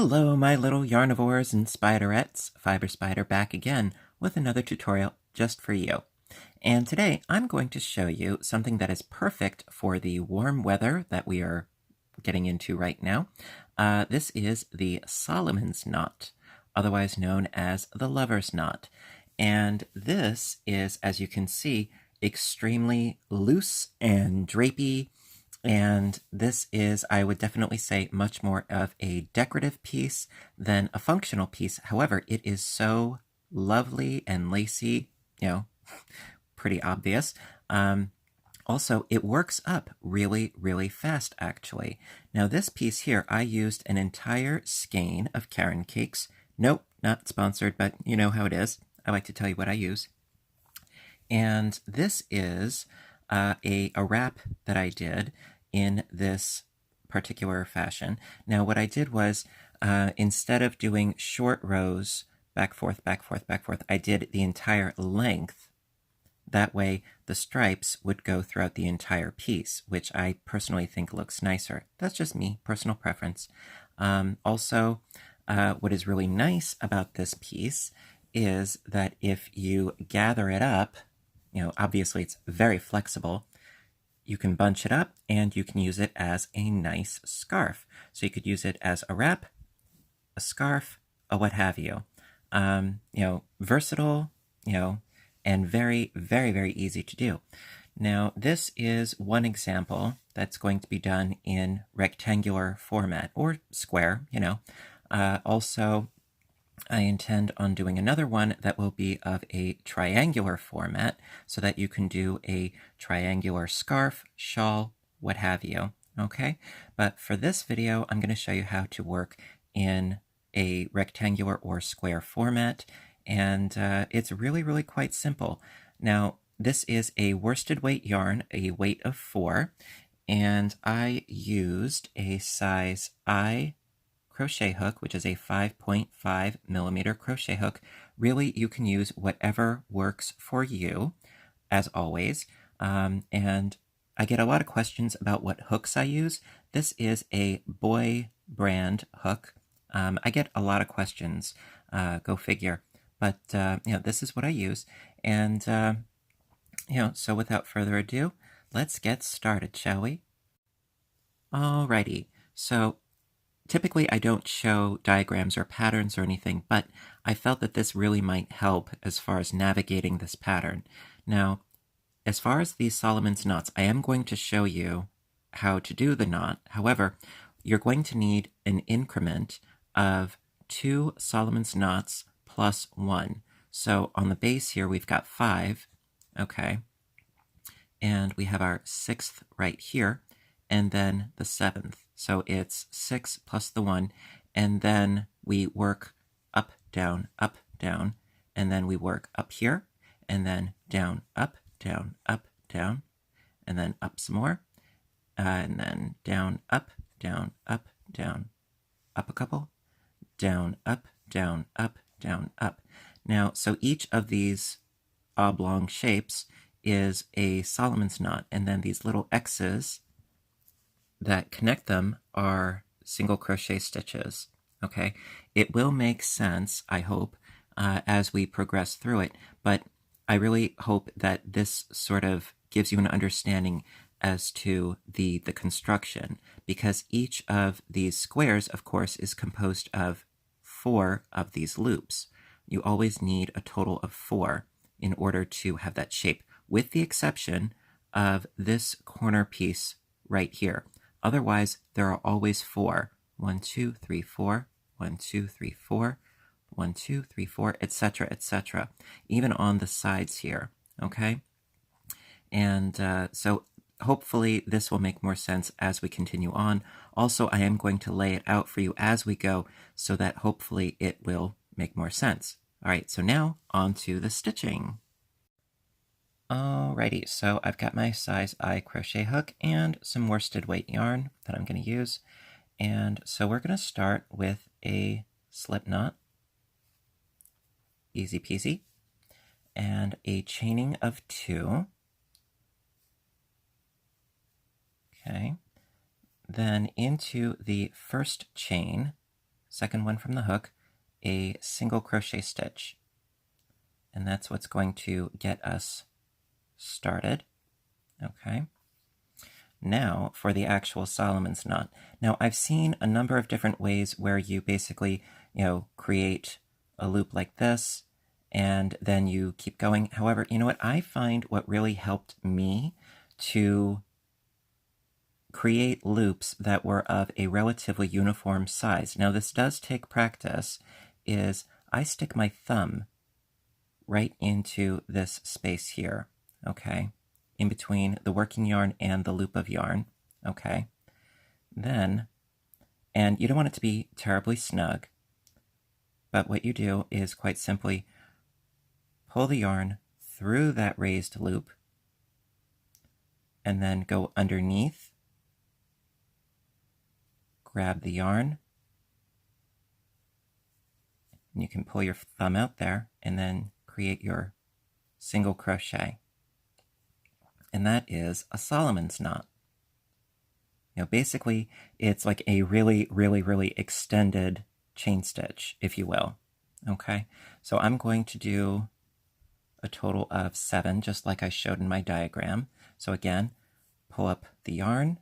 Hello, my little yarnivores and spiderettes. Fiber Spider back again with another tutorial just for you. And today I'm going to show you something that is perfect for the warm weather that we are getting into right now. This is the Solomon's knot, otherwise known as the lover's knot. And this is, as you can see, extremely loose and drapey. And this is, I would definitely say, much more of a decorative piece than a functional piece. However, it is so lovely and lacy, pretty obvious. Also, it works up really, really fast, actually. Now, this piece here, I used an entire skein of Karen cakes. Nope, not sponsored, but you know how it is. I like to tell you what I use. And this is a wrap that I did in this particular fashion. Now, what I did was, instead of doing short rows, back, forth, back, forth, back, forth, I did the entire length. That way, the stripes would go throughout the entire piece, which I personally think looks nicer. That's just me, personal preference. Also, what is really nice about this piece is that if you gather it up, obviously it's very flexible. You can bunch it up and you can use it as a nice scarf. So you could use it as a wrap, a scarf, a what have you. Versatile, and very, very, very easy to do. Now, this is one example that's going to be done in rectangular format or square, Also, I intend on doing another one that will be of a triangular format so that you can do a triangular scarf, shawl, what have you, okay? But for this video, I'm going to show you how to work in a rectangular or square format, and it's really, really quite simple. Now, this is a worsted weight yarn, a weight of 4, and I used a size I crochet hook, which is a 5.5 millimeter crochet hook. Really, you can use whatever works for you, as always. And I get a lot of questions about what hooks I use. This is a Boy brand hook. I get a lot of questions, go figure. But, this is what I use. And, so without further ado, let's get started, shall we? Alrighty, so typically, I don't show diagrams or patterns or anything, but I felt that this really might help as far as navigating this pattern. Now, as far as these Solomon's knots, I am going to show you how to do the knot. However, you're going to need an increment of 2 Solomon's knots plus 1. So on the base here, we've got 5, okay? And we have our 6th right here, and then the 7th. So it's 6 plus the 1, and then we work up, down, and then we work up here, and then down, up, down, and then up some more, and then down, up, up a couple, down, up, up. Now, so each of these oblong shapes is a Solomon's knot, and then these little X's that connect them are single crochet stitches, okay? It will make sense, I hope, as we progress through it, but I really hope that this sort of gives you an understanding as to the construction, because each of these squares, of course, is composed of 4 of these loops. You always need a total of 4 in order to have that shape, with the exception of this corner piece right here. Otherwise, there are always 4. 1, 2, 3, 4, 1, 2, 3, 4, 1, 2, 3, 4, etc., etc., even on the sides here, okay? And so hopefully this will make more sense as we continue on. Also, I am going to lay it out for you as we go so that hopefully it will make more sense. All right, so now on to the stitching. Alrighty, so I've got my size I crochet hook and some worsted weight yarn that I'm going to use. And so we're going to start with a slip knot, easy peasy, and a chaining of 2. Okay, then into the first chain, second one from the hook, a single crochet stitch. And that's what's going to get us started. Okay. Now for the actual Solomon's knot. Now I've seen a number of different ways where you basically, create a loop like this and then you keep going. However, you know what? I find what really helped me to create loops that were of a relatively uniform size. Now this does take practice, is I stick my thumb right into this space here, okay? In between the working yarn and the loop of yarn, okay? Then, and you don't want it to be terribly snug, but what you do is quite simply pull the yarn through that raised loop and then go underneath, grab the yarn, and you can pull your thumb out there and then create your single crochet. And that is a Solomon's knot. Basically, it's like a really, really, really extended chain stitch, if you will. Okay, so I'm going to do a total of 7, just like I showed in my diagram. So again, pull up the yarn,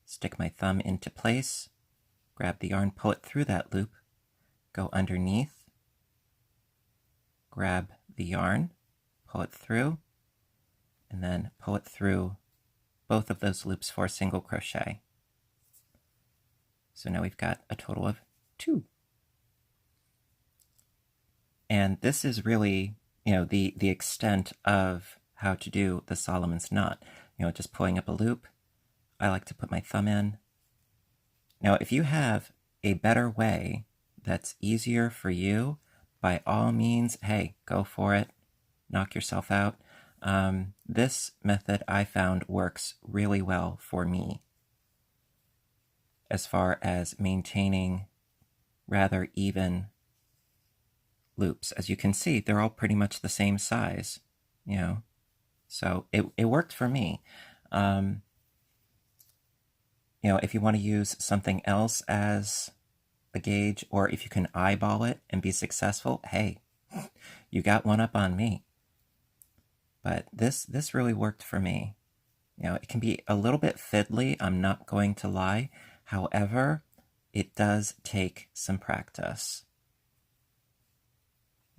stick my thumb into place, grab the yarn, pull it through that loop, go underneath, grab the yarn, pull it through, and then pull it through both of those loops for a single crochet. So now we've got a total of 2. And this is really, the extent of how to do the Solomon's knot. Just pulling up a loop. I like to put my thumb in. Now, if you have a better way that's easier for you, by all means, hey, go for it. Knock yourself out. This method I found works really well for me as far as maintaining rather even loops. As you can see, they're all pretty much the same size, so it worked for me. If you want to use something else as a gauge, or if you can eyeball it and be successful, hey, you got one up on me. But this really worked for me. It can be a little bit fiddly, I'm not going to lie. However, it does take some practice.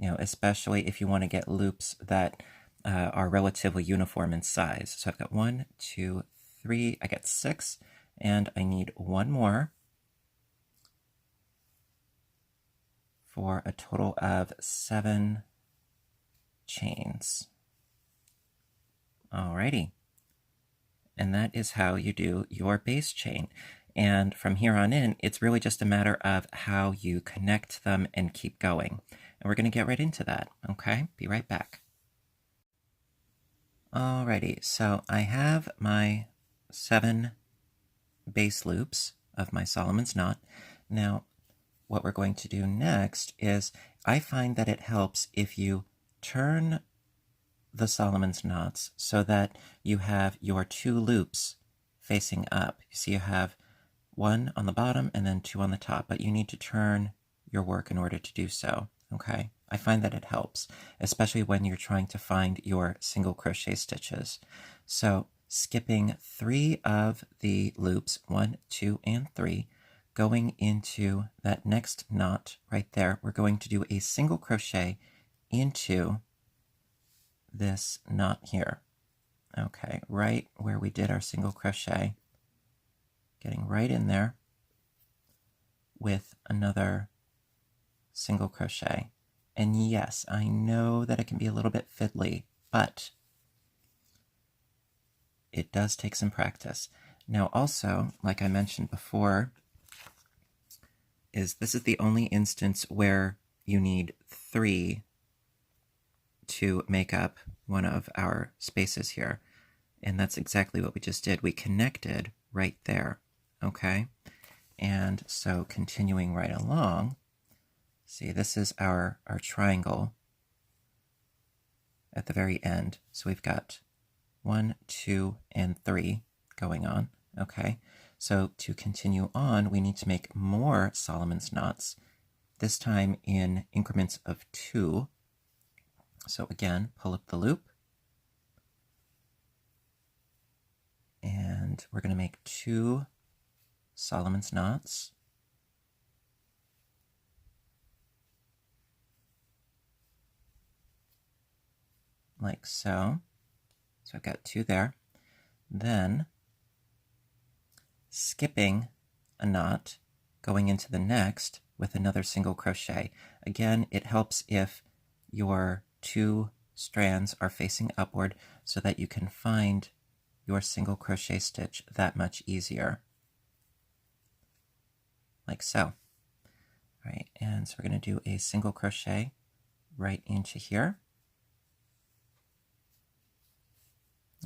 Especially if you want to get loops that are relatively uniform in size. So I've got 1, 2, 3, I got 6, and I need 1 more for a total of 7 chains. Alrighty. And that is how you do your base chain. And from here on in, it's really just a matter of how you connect them and keep going. And we're going to get right into that, okay? Be right back. Alrighty, so I have my 7 base loops of my Solomon's knot. Now, what we're going to do next is, I find that it helps if you turn the Solomon's knots so that you have your 2 loops facing up. You see you have 1 on the bottom and then 2 on the top, but you need to turn your work in order to do so, okay? I find that it helps, especially when you're trying to find your single crochet stitches. So skipping 3 of the loops, 1, 2, and 3, going into that next knot right there, we're going to do a single crochet into this knot here. Okay, right where we did our single crochet, getting right in there with another single crochet. And yes, I know that it can be a little bit fiddly, but it does take some practice. Now also, like I mentioned before, this is the only instance where you need 3 to make up one of our spaces here. And that's exactly what we just did. We connected right there, okay? And so continuing right along, see, this is our triangle at the very end. So we've got 1, 2, and 3 going on, okay? So to continue on, we need to make more Solomon's knots, this time in increments of 2. So again, pull up the loop, and we're going to make 2 Solomon's knots. Like so. So I've got 2 there. Then skipping a knot, going into the next with another single crochet. Again, it helps if your 2 strands are facing upward so that you can find your single crochet stitch that much easier. Like so. All right, and so we're going to do a single crochet right into here.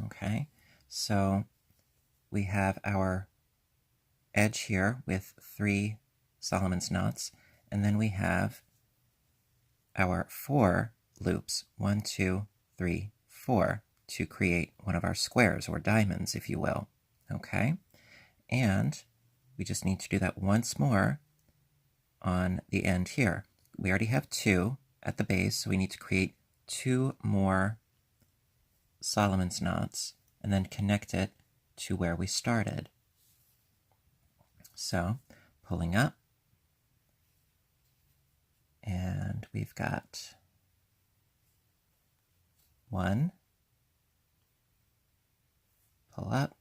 Okay, so we have our edge here with 3 Solomon's knots, and then we have our 4 loops, 1, 2, 3, 4, to create one of our squares or diamonds, if you will. Okay, and we just need to do that once more on the end here. We already have 2 at the base, so we need to create 2 more Solomon's knots and then connect it to where we started. So pulling up, and we've got 1, pull up,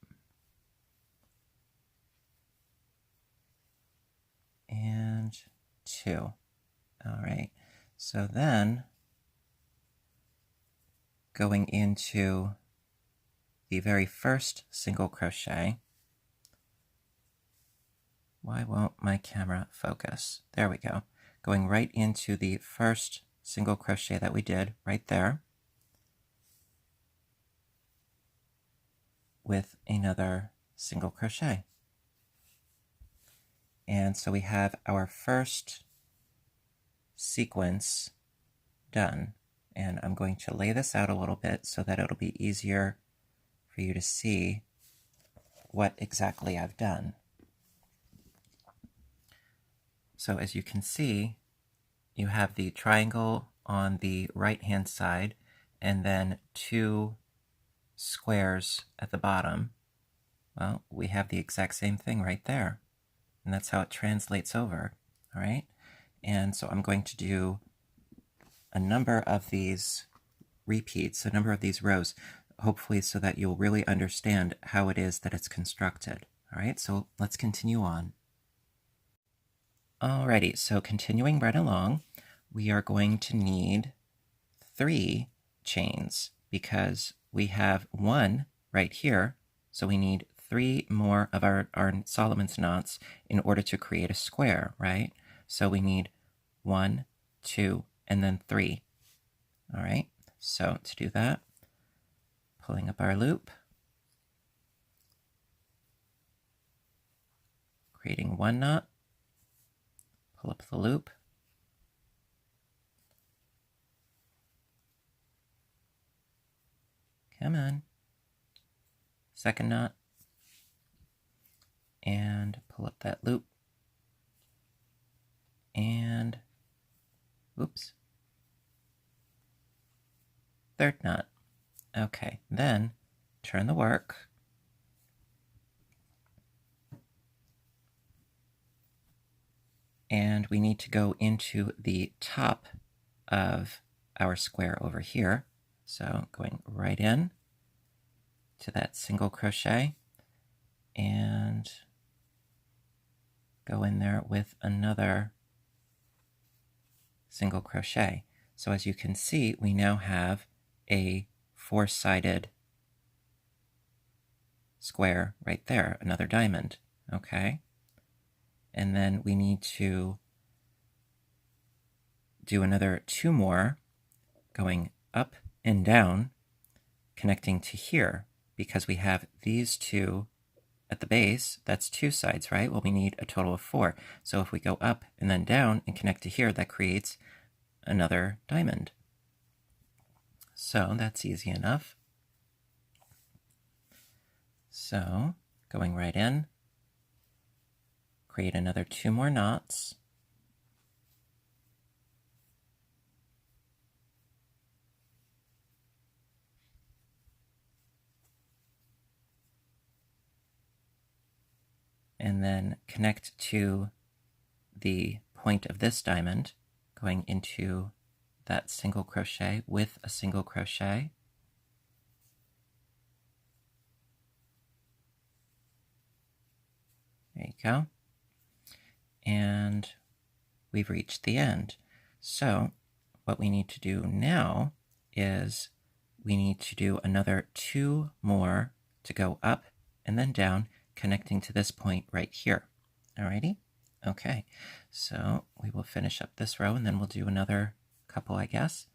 and 2. All right, so then going into the very first single crochet. Why won't my camera focus? There we go. Going right into the first single crochet that we did right there with another single crochet. And so we have our first sequence done. And I'm going to lay this out a little bit so that it'll be easier for you to see what exactly I've done. So as you can see, you have the triangle on the right-hand side and then 2 squares at the bottom. Well, we have the exact same thing right there. And that's how it translates over, all right? And so I'm going to do a number of these repeats, a number of these rows, hopefully so that you'll really understand how it is that it's constructed. All right, so let's continue on. Alrighty, so continuing right along, we are going to need 3 chains because we have 1 right here, so we need 3 more of our Solomon's knots in order to create a square, right? So we need 1, 2, and then 3. All right, so to do that, pulling up our loop, creating 1 knot, pull up the loop, come on, second knot, and pull up that loop, and, oops, third knot. Okay, then turn the work, and we need to go into the top of our square over here. So going right in to that single crochet and go in there with another single crochet. So as you can see, we now have a 4-sided square right there, another diamond, okay? And then we need to do another 2 more going up and down, connecting to here, because we have these 2 at the base. That's 2 sides, right? Well, we need a total of 4. So if we go up and then down and connect to here, that creates another diamond. So that's easy enough. So going right in, create another 2 more knots. And then connect to the point of this diamond, going into that single crochet with a single crochet. There you go. And we've reached the end. So what we need to do now is we need to do another 2 more to go up and then down, connecting to this point right here. Alrighty? Okay, so we will finish up this row and then we'll do another couple, I guess.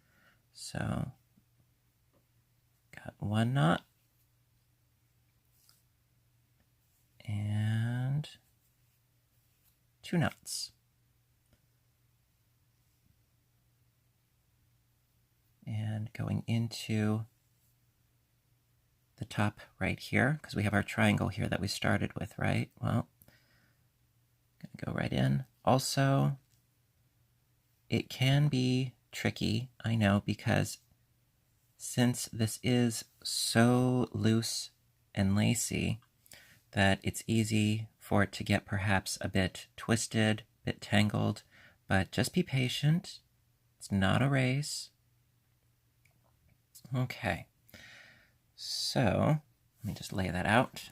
So, got 1 knot. And 2 knots. And going into the top right here, because we have our triangle here that we started with, right? Well, gonna go right in. Also, it can be tricky, I know, because since this is so loose and lacy that it's easy for it to get perhaps a bit twisted, a bit tangled, but just be patient. It's not a race. Okay, so let me just lay that out.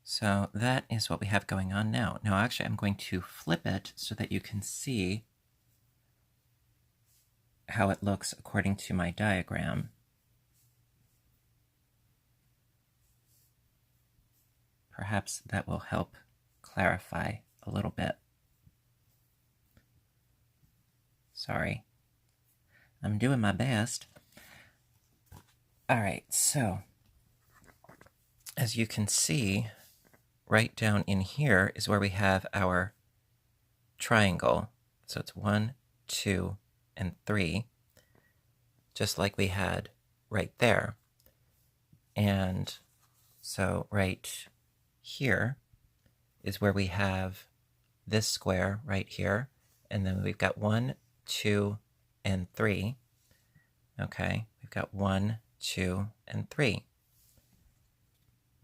So that is what we have going on now. Now actually I'm going to flip it so that you can see how it looks according to my diagram. Perhaps that will help clarify a little bit. Sorry. I'm doing my best. All right, so as you can see, right down in here is where we have our triangle. So it's 1, 2, and 3, just like we had right there. And so right here is where we have this square right here, and then we've got 1, 2, and 3. Okay, we've got 1, 2, and 3.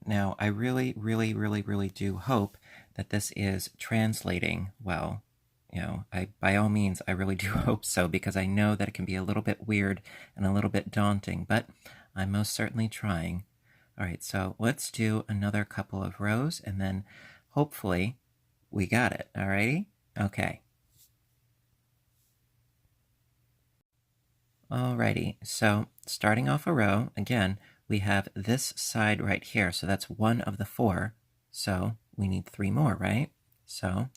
Now, I really, really, really, really do hope that this is translating well. You know, by all means, I really do hope so, because I know that it can be a little bit weird and a little bit daunting, but I'm most certainly trying. All right, so let's do another couple of rows, and then hopefully we got it, all righty? Okay. Alrighty, so starting off a row, again, we have this side right here, so that's 1 of the 4, so we need 3 more, right? So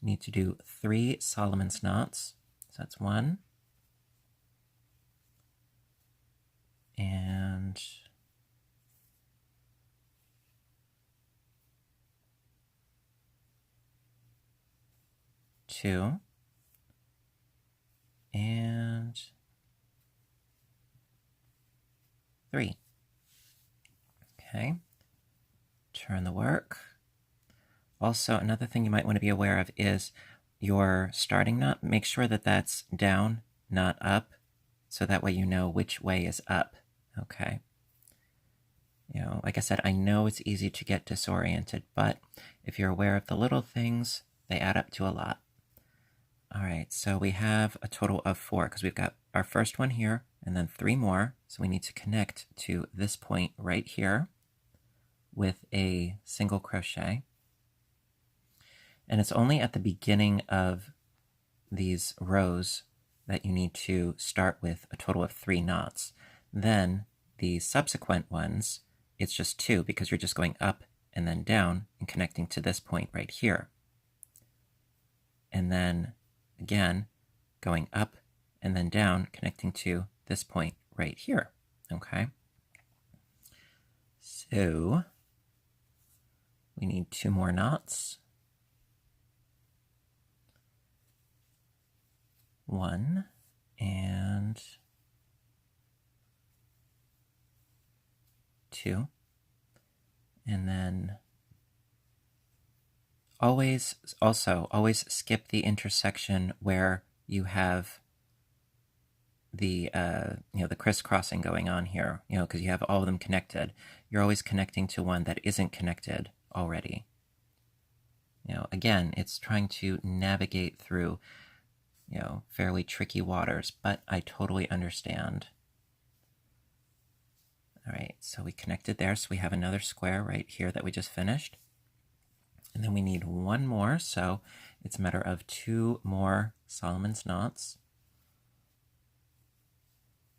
we need to do 3 Solomon's knots, so that's 1, and 2, and 3. Okay, turn the work. Also, another thing you might want to be aware of is your starting knot. Make sure that that's down, not up, so that way you know which way is up. Okay. You know, like I said, I know it's easy to get disoriented, but if you're aware of the little things, they add up to a lot. All right, so we have a total of 4 because we've got our first one here and then 3 more. So we need to connect to this point right here with a single crochet. And it's only at the beginning of these rows that you need to start with a total of 3 knots. Then the subsequent ones, it's just 2 because you're just going up and then down and connecting to this point right here. And then again, going up and then down, connecting to this point right here. Okay. So we need 2 more knots. 1 and 2, and then always skip the intersection where you have the the crisscrossing going on here, because you have all of them connected. You're always connecting to one that isn't connected already. Again, it's trying to navigate through fairly tricky waters, but I totally understand. All right, so we connected there, so we have another square right here that we just finished. And then we need one more, so it's a matter of 2 more Solomon's knots.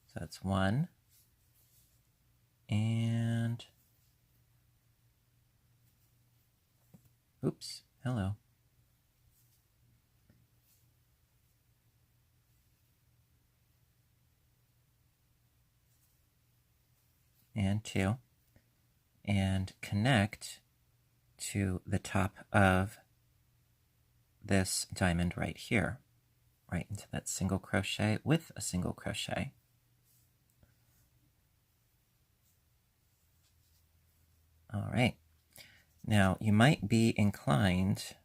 So that's 1, and oops, hello. And 2, and connect to the top of this diamond right here, right into that single crochet with a single crochet. All right, now you might be inclined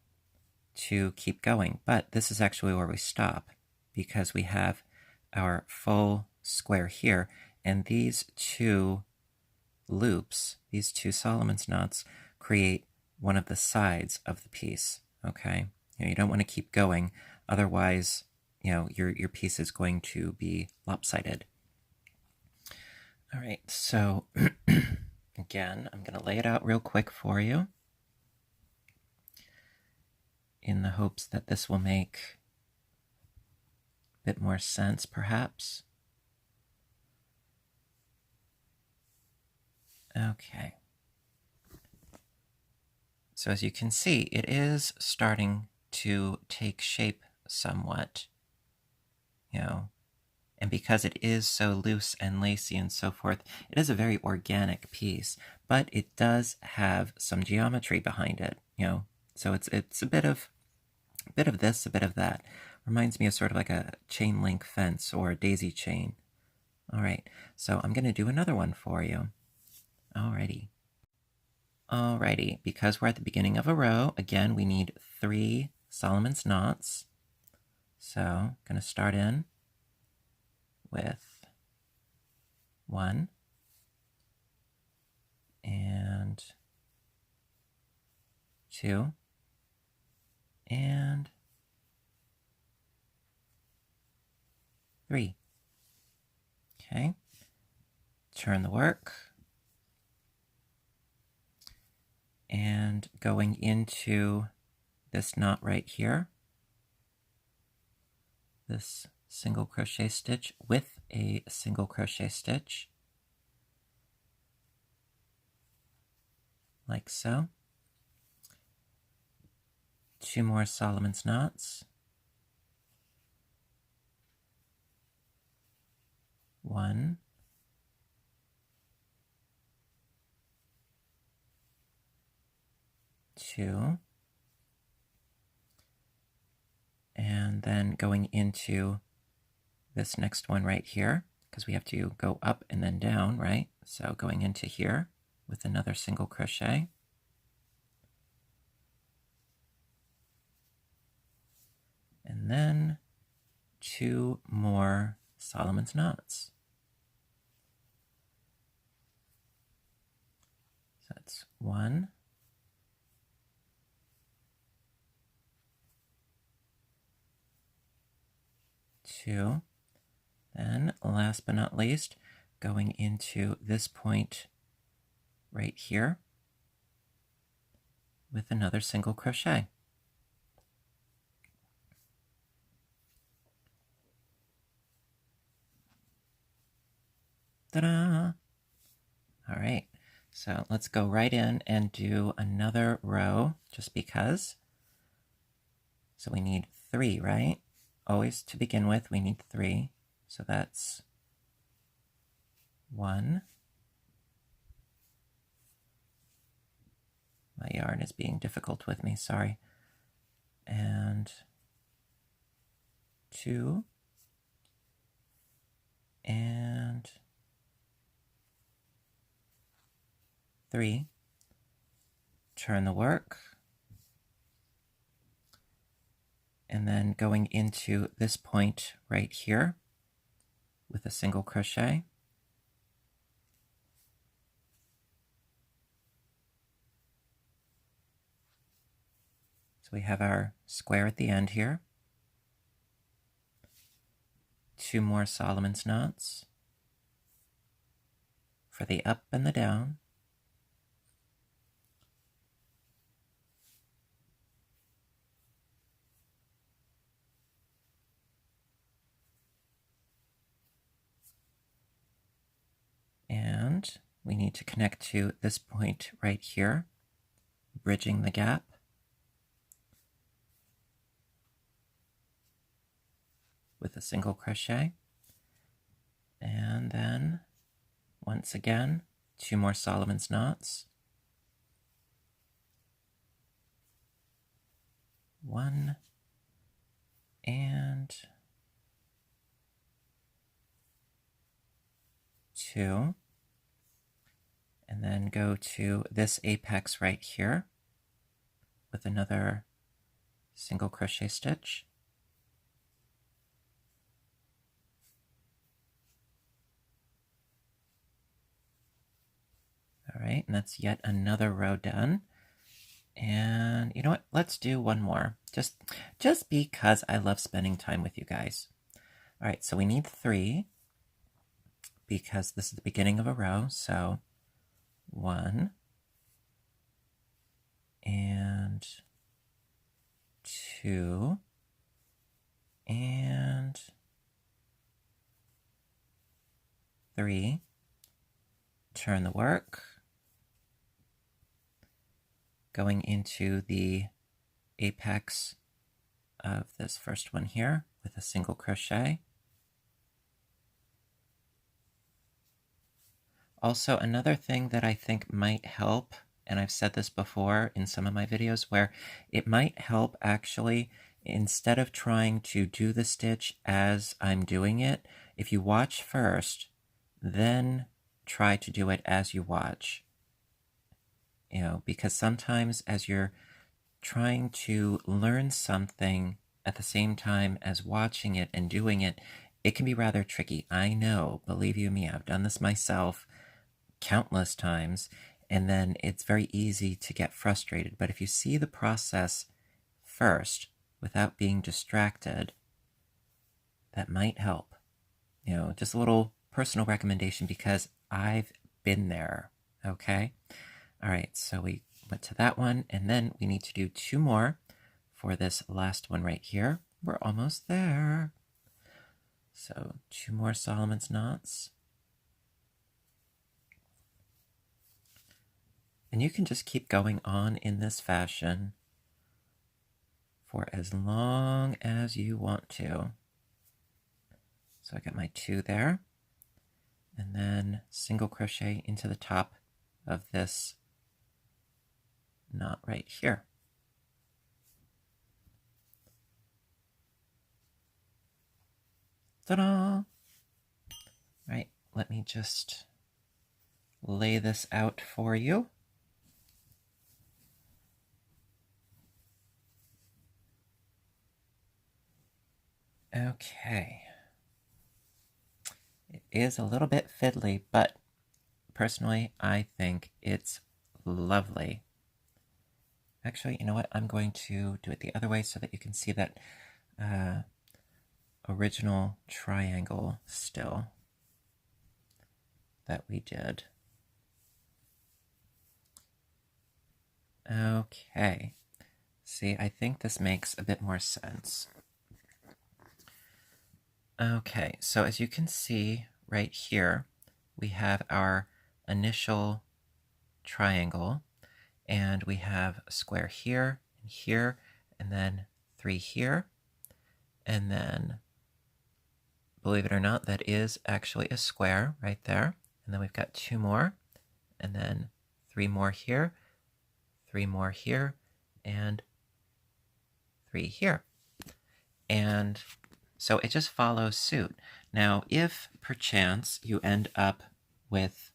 to keep going, but this is actually where we stop, because we have our full square here, and these 2 loops, these 2 Solomon's knots, create one of the sides of the piece. Okay, you don't want to keep going, otherwise your piece is going to be lopsided. All right, so again, I'm going to lay it out real quick for you in the hopes that this will make a bit more sense, perhaps. Okay. So as you can see, it is starting to take shape somewhat, and because it is so loose and lacy and so forth, it is a very organic piece, but it does have some geometry behind it, so it's a bit of this, a bit of that. Reminds me of sort of like a chain link fence or a daisy chain. All right, so I'm going to do another one for you. Alrighty, because we're at the beginning of a row, again, we need 3 Solomon's knots. So I'm going to start in with 1 and 2 and 3. Okay, turn the work, and going into this knot right here, this single crochet stitch with a single crochet stitch, like so. 2 more Solomon's knots. 1, 2, and then going into this next one right here, because we have to go up and then down, right? So going into here with another single crochet. And then 2 more Solomon's knots. So that's 1, 2, then last but not least, going into this point right here with another single crochet. Ta-da! All right, so let's go right in and do another row just because. So we need 3, right? Always to begin with, we need 3. So that's 1. My yarn is being difficult with me, sorry. And 2. And 3. Turn the work. and then going into this point right here with a single crochet. So we have our square at the end here. 2 more Solomon's knots for the up and the down. And we need to connect to this point right here, bridging the gap. With a single crochet. And then, once again, 2 more Solomon's knots. 1 and 2. And then go to this apex right here with another single crochet stitch. All right, and that's yet another row done. And you know what? Let's do one more, just because I love spending time with you guys. All right, so we need 3 because this is the beginning of a row. So 1 and 2 and 3. Turn the work. Going into the apex of this first one here with a single crochet. Also, another thing that I think might help, and I've said this before in some of my videos, where it might help actually, instead of trying to do the stitch as I'm doing it, if you watch first, then try to do it as you watch. You know, because sometimes as you're trying to learn something at the same time as watching it and doing it, it can be rather tricky. I know, believe you me, I've done this myself countless times, and then it's very easy to get frustrated. But if you see the process first without being distracted, that might help. You know, just a little personal recommendation because I've been there, okay? All right, so we went to that one, and then we need to do 2 more for this last one right here. We're almost there. So 2 more Solomon's knots. And you can just keep going on in this fashion for as long as you want to. So I got my 2 there, and then single crochet into the top of this knot right here. Ta-da! Right, let me just lay this out for you. Okay. It is a little bit fiddly, but personally, I think it's lovely. Actually, you know what? I'm going to do it the other way so that you can see that original triangle still that we did. Okay. See, I think this makes a bit more sense. Okay, so as you can see right here, we have our initial triangle, and we have a square here, and then 3 here, and then, believe it or not, that is actually a square right there, and then we've got 2 more, and then 3 more here, 3 more here, and 3 here. And so it just follows suit. Now, if perchance you end up with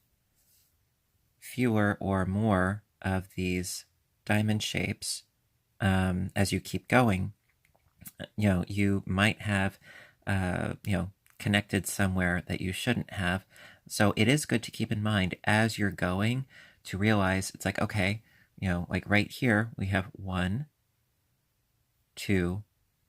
fewer or more of these diamond shapes as you keep going, you might have, connected somewhere that you shouldn't have. So it is good to keep in mind as you're going to realize it's like, okay, like right here, we have 1, 2,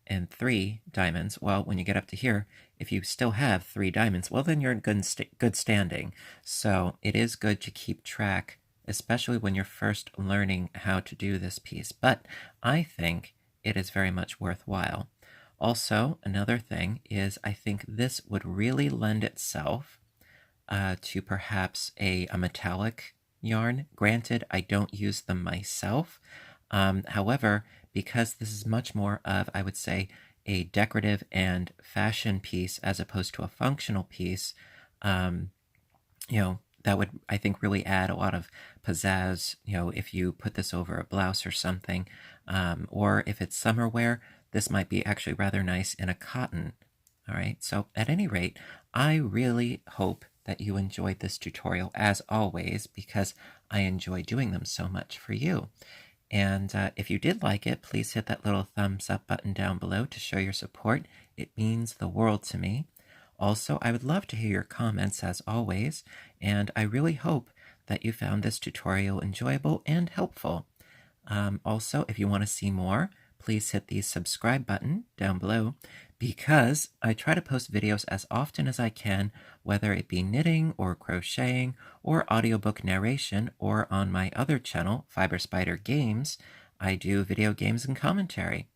and 3 diamonds. Well, when you get up to here, if you still have 3 diamonds, well, then you're in good standing. So it is good to keep track, especially when you're first learning how to do this piece. But I think it is very much worthwhile. Also, another thing is I think this would really lend itself to perhaps a metallic yarn. Granted, I don't use them myself. However, because this is much more of, I would say, a decorative and fashion piece as opposed to a functional piece, that would, I think, really add a lot of pizzazz, if you put this over a blouse or something. Or if it's summer wear, this might be actually rather nice in a cotton. All right, so at any rate, I really hope that you enjoyed this tutorial as always, because I enjoy doing them so much for you. And if you did like it, please hit that little thumbs up button down below to show your support. It means the world to me. Also, I would love to hear your comments as always, and I really hope that you found this tutorial enjoyable and helpful. Also, if you want to see more, please hit the subscribe button down below, because I try to post videos as often as I can, whether it be knitting or crocheting or audiobook narration, or on my other channel, Fiber Spider Games, I do video games and commentary.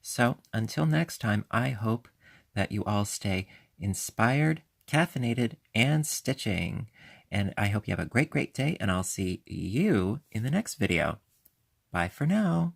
So until next time, I hope that you all stay inspired, caffeinated, and stitching. And I hope you have a great day, and I'll see you in the next video. Bye for now.